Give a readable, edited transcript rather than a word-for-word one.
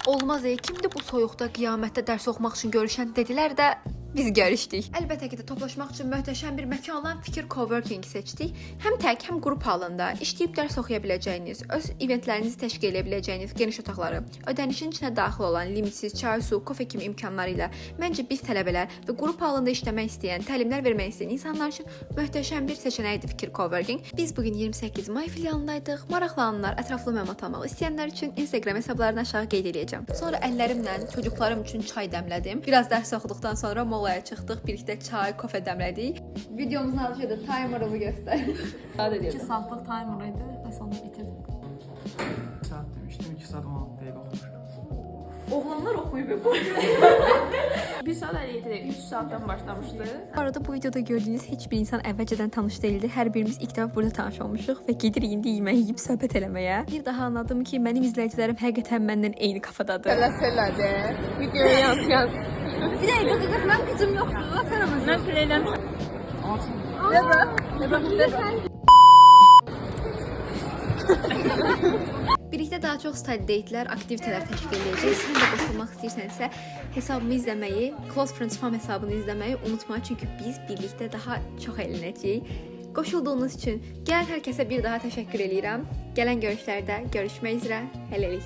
Olmaz kimdir bu soyuqda, qiyamətdə dərs oxumaq üçün görüşən dedilər də biz görüşdük. Əlbəttə ki də toplaşmaq üçün möhtəşəm bir məkan olan Fikir Coworking seçdik. Həm tək, həm qrup halında işləyib dərs oxuya biləcəyiniz, öz eventlərinizi təşkil edə biləcəyiniz geniş otaqları, ödənişin içinə daxil olan limitsiz çay, su, kofe kimi imkanları ilə məncə biz tələbələr və qrup halında işləmək istəyən, təlimlər vermək istəyən insanlar üçün möhtəşəm bir seçənəkdir Fikir Coworking. Biz bugün 28 may filialındaydıq. Maraqlananlar, ətraflı məlumat almaq istəyənlər üçün Instagram hesablarını aşağı qeyd edəcəm. Sonra əllərimlə çocuklarım üçün çay dəmlədim. Biraz dərs oxuduqdan sonra molaya çıxdıq, birlikdə çay, kofe dəmlədik. Videomuzun adı da timer'ımı göstər. 2 saatlıq timer idi və sonra bitirdim. 2 saat demişdim, 2 saat 16 dəqiqə olmuş. Oğlanlar oxuyub bu. 1 saat 57 dəqiqə, 3 saatdan başlamışdı. Bu arada bu videoda gördüyünüz heç bir insan əvvəlcədən tanış değildi. Hər birimiz ilk dəfə burada tanış olmuşuq və gedirik indi yemək yeyib söhbət eləməyə. Bir daha anladım ki, mənim izləyicilərim həqiqətən məndən eyni kafadadır. Eləsələrdə, videoya yansıyan. Bir dəqiqə, mən gücüm yoxdur. Sən ama Mən filəyəm. Birlikdə daha çox study date'lər, aktivitelər təşkil edəcəyik. Sən də qoşulmaq istəyirsənsə hesabımı izləməyi, Close Friends Farm hesabını izləməyi unutma. Çünki biz birlikdə daha çox əylənəcəyik. Qoşulduğunuz üçün gələn hər kəsə bir daha təşəkkür edirəm. Gələn görüşlərdə görüşmək üzrə. Hələlik.